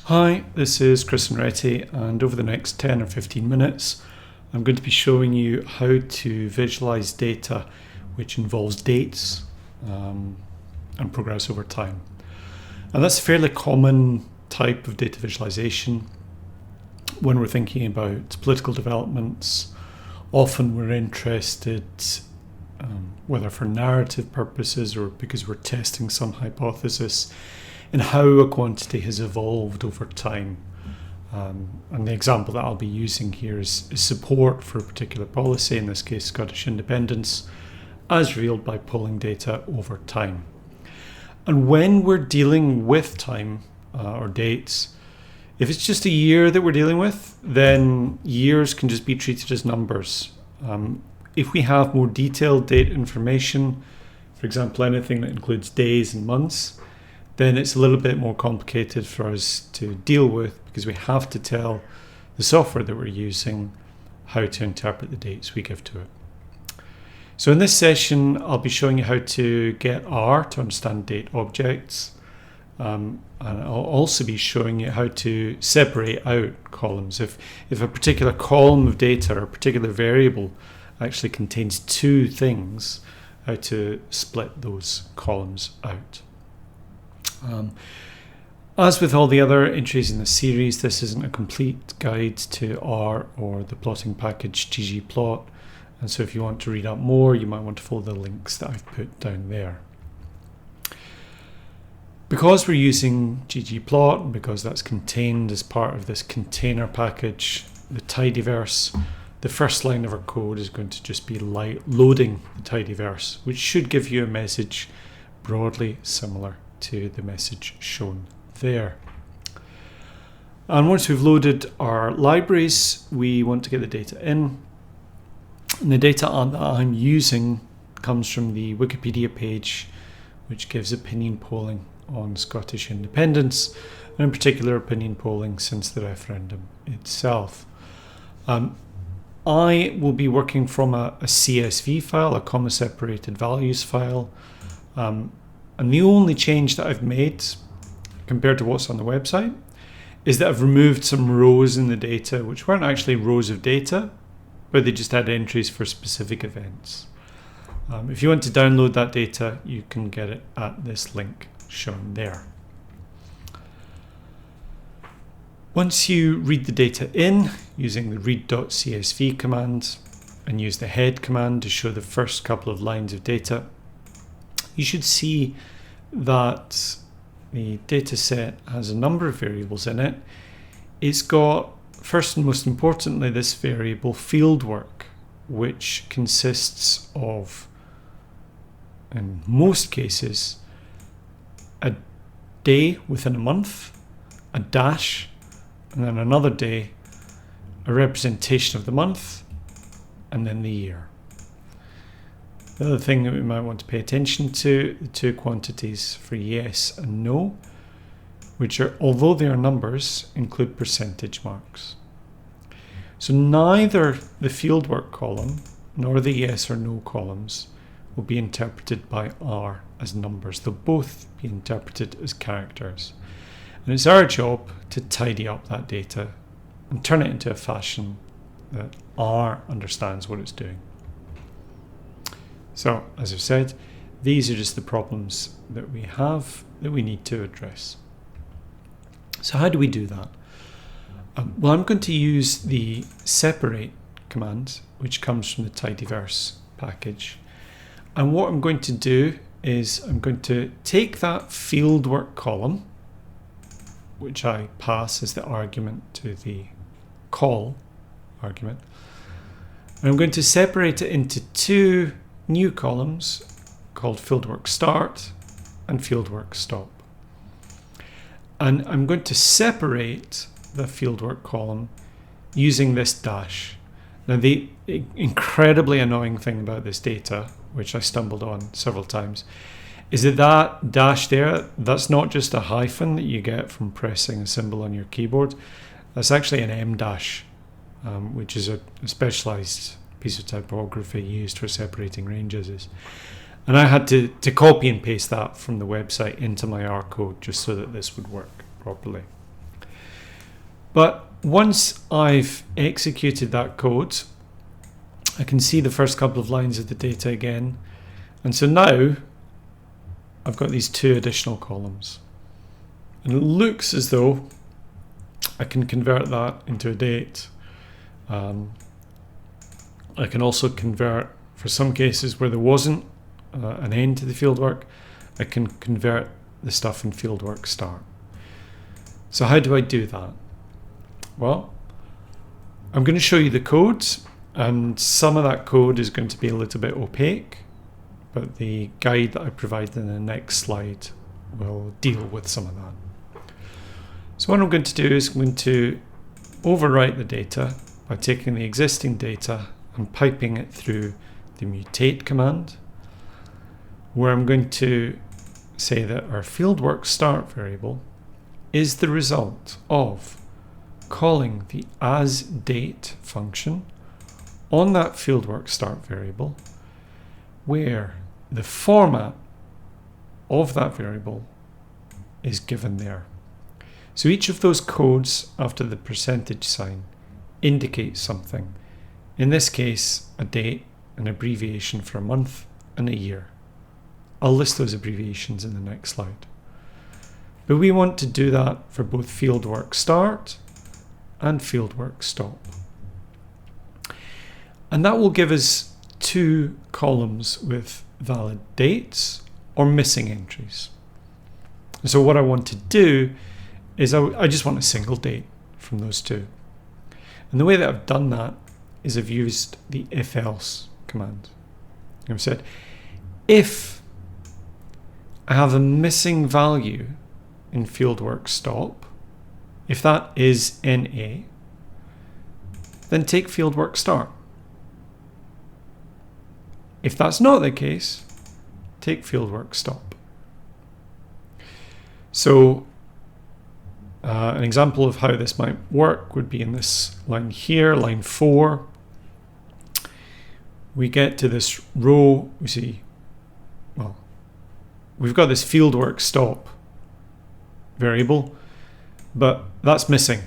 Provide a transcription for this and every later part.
Hi, this is Chris and Retty, and over the next 10 or 15 minutes I'm going to be showing you how to visualize data which involves dates and progress over time. And that's a fairly common type of data visualization when we're thinking about political developments. Often we're interested, whether for narrative purposes or because we're testing some hypothesis, in how a quantity has evolved over time. And the example that I'll be using here is support for a particular policy, in this case Scottish independence, as revealed by polling data over time. And when we're dealing with time or dates, if it's just a year that we're dealing with, then years can just be treated as numbers. If we have more detailed date information, for example anything that includes days and months, then it's a little bit more complicated for us to deal with, because we have to tell the software that we're using how to interpret the dates we give to it. So in this session, I'll be showing you how to get R to understand date objects. And I'll also be showing you how to separate out columns. If a particular column of data or a particular variable actually contains two things, how to split those columns out. As with all the other entries in the series, this isn't a complete guide to R or the plotting package ggplot, and so if you want to read up more, you might want to follow the links that I've put down there. Because we're using ggplot, and because that's contained as part of this container package, the tidyverse, the first line of our code is going to just be loading the tidyverse, which should give you a message broadly similar to the message shown there. And once we've loaded our libraries, we want to get the data in. And the data that I'm using comes from the Wikipedia page, which gives opinion polling on Scottish independence, and in particular opinion polling since the referendum itself. I will be working from a CSV file, a comma separated values file. And the only change that I've made compared to what's on the website is that I've removed some rows in the data which weren't actually rows of data, but they just had entries for specific events. If you want to download that data, you can get it at this link shown there. Once you read the data in using the read.csv command and use the head command to show the first couple of lines of data, you should see that the data set has a number of variables in it. It's got, first and most importantly, this variable fieldwork, which consists of, in most cases, a day within a month, a dash, and then another day, a representation of the month, and then the year. The other thing that we might want to pay attention to, the two quantities for yes and no, which are, although they are numbers, include percentage marks. So neither the fieldwork column nor the yes or no columns will be interpreted by R as numbers. They'll both be interpreted as characters. And it's our job to tidy up that data and turn it into a fashion that R understands what it's doing. So, as I've said, these are just the problems that we have that we need to address. So how do we do that? Well, I'm going to use the separate command, which comes from the tidyverse package. And what I'm going to do is I'm going to take that fieldwork column, which I pass as the argument to the call argument, and I'm going to separate it into two new columns called fieldwork start and fieldwork stop. And I'm going to separate the fieldwork column using this dash. Now the incredibly annoying thing about this data, which I stumbled on several times, is that dash there, that's not just a hyphen that you get from pressing a symbol on your keyboard. That's actually an M dash, which is a specialized piece of typography used for separating ranges. And I had to copy and paste that from the website into my R code just so that this would work properly. But once I've executed that code, I can see the first couple of lines of the data again. And so now I've got these two additional columns. And it looks as though I can convert that into a date. I can also convert, for some cases where there wasn't an end to the fieldwork, I can convert the stuff in fieldwork start. So how do I do that? Well, I'm going to show you the code, and some of that code is going to be a little bit opaque, but the guide that I provide in the next slide will deal with some of that. So what I'm going to do is I'm going to overwrite the data by taking the existing data and piping it through the mutate command, where I'm going to say that our fieldwork start variable is the result of calling the asDate function on that fieldwork start variable, where the format of that variable is given there. So each of those codes after the percentage sign indicates something. In this case, a date, an abbreviation for a month, and a year. I'll list those abbreviations in the next slide. But we want to do that for both fieldwork start and fieldwork stop. And that will give us two columns with valid dates or missing entries. And so what I want to do is I just want a single date from those two. And the way that I've done that is I've used the if-else command. I've said, if I have a missing value in fieldwork stop, if that is NA, then take fieldwork start. If that's not the case, take fieldwork stop. So an example of how this might work would be in this line here, line 4. We get to this row, we see, well, we've got this fieldwork stop variable, but that's missing.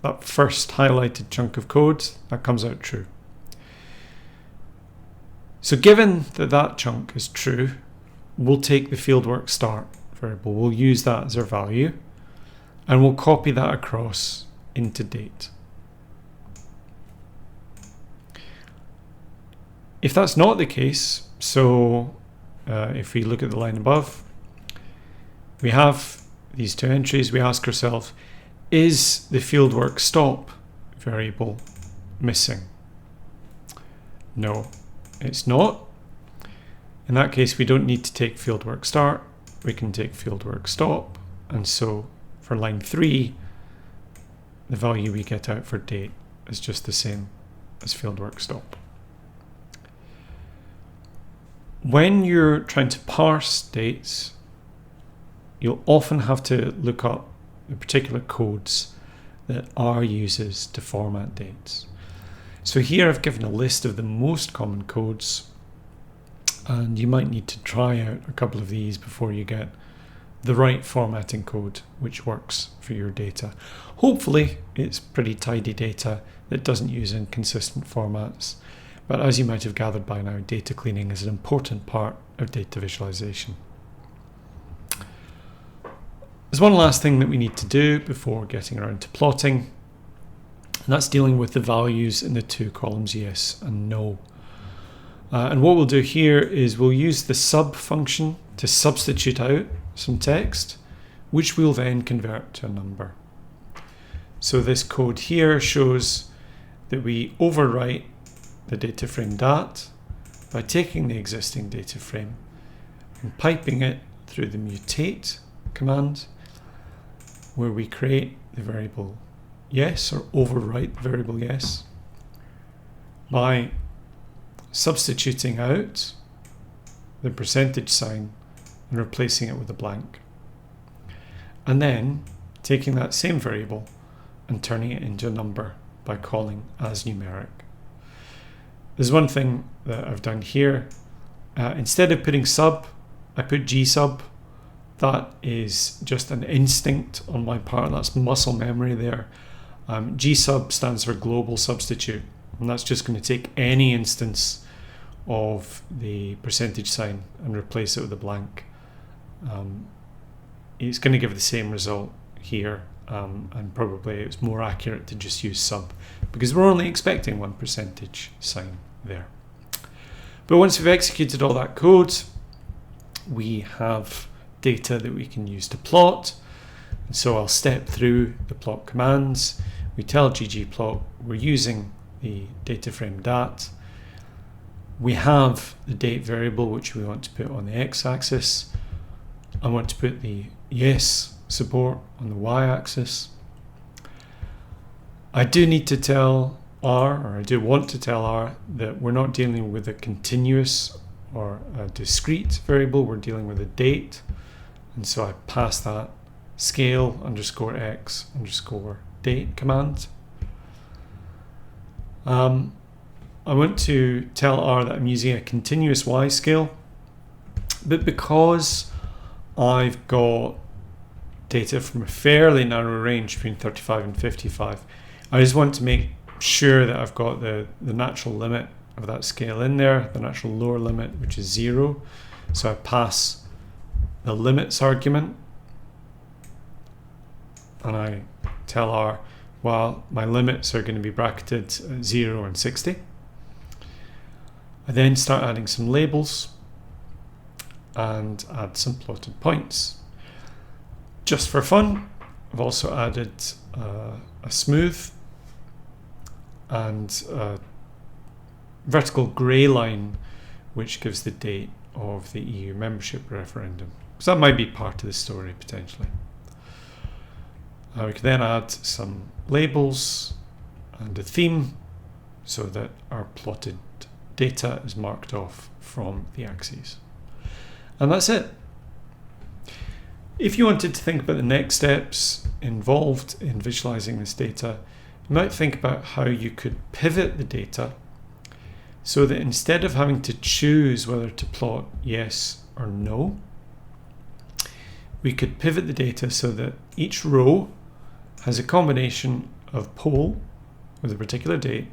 That first highlighted chunk of code, that comes out true. So given that that chunk is true, we'll take the fieldwork start variable. We'll use that as our value, and we'll copy that across into date. If that's not the case, so if we look at the line above, we have these two entries. We ask ourselves, is the fieldwork stop variable missing? No, it's not. In that case, we don't need to take fieldwork start. We can take fieldwork stop. And so for line 3, the value we get out for date is just the same as fieldwork stop. When you're trying to parse dates, you'll often have to look up the particular codes that R uses to format dates. So here I've given a list of the most common codes, and you might need to try out a couple of these before you get the right formatting code which works for your data. Hopefully it's pretty tidy data that doesn't use inconsistent formats. But as you might have gathered by now, data cleaning is an important part of data visualization. There's one last thing that we need to do before getting around to plotting, and that's dealing with the values in the two columns yes and no. And what we'll do here is we'll use the sub function to substitute out some text, which we'll then convert to a number. So this code here shows that we overwrite the data frame dat by taking the existing data frame and piping it through the mutate command, where we create the variable yes, or overwrite the variable yes, by substituting out the percentage sign and replacing it with a blank, and then taking that same variable and turning it into a number by calling as numeric. There's one thing that I've done here. Instead of putting sub, I put gsub. that is just an instinct on my part. That's muscle memory there. Gsub stands for global substitute, and that's just going to take any instance of the percentage sign and replace it with a blank. It's going to give the same result here, and probably it's more accurate to just use sub because we're only expecting one percentage sign there. But once we've executed all that code, we have data that we can use to plot. And so I'll step through the plot commands. We tell ggplot we're using the data frame dat. We have the date variable which we want to put on the x-axis. I want to put the yes support on the y-axis. I do need to tell R, or I do want to tell R, that we're not dealing with a continuous or a discrete variable, we're dealing with a date. And so I pass that scale underscore x underscore date command. I want to tell R that I'm using a continuous y scale, but because I've got data from a fairly narrow range between 35 and 55, I just want to make sure that I've got the natural limit of that scale in there, the natural lower limit, which is 0. So I pass the limits argument, and I tell R, well, my limits are going to be bracketed at 0 and 60. I then start adding some labels and add some plotted points. Just for fun, I've also added a smooth and a vertical grey line which gives the date of the EU membership referendum. So that might be part of the story potentially. We can then add some labels and a theme so that our plotted data is marked off from the axes. And that's it. If you wanted to think about the next steps involved in visualizing this data, you might think about how you could pivot the data so that instead of having to choose whether to plot yes or no, we could pivot the data so that each row has a combination of pole with a particular date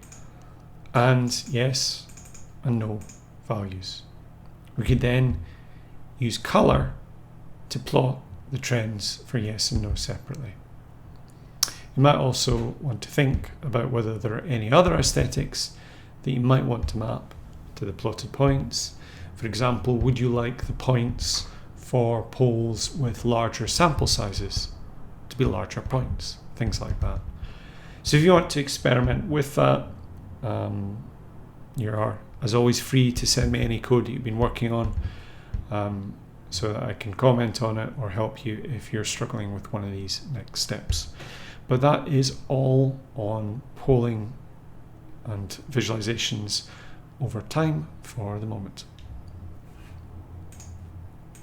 and yes and no values. We could then use color to plot the trends for yes and no separately. You might also want to think about whether there are any other aesthetics that you might want to map to the plotted points. For example, would you like the points for poles with larger sample sizes to be larger points? Things like that. So if you want to experiment with that, you are, as always, free to send me any code that you've been working on so that I can comment on it or help you if you're struggling with one of these next steps. But that is all on polling and visualizations over time for the moment.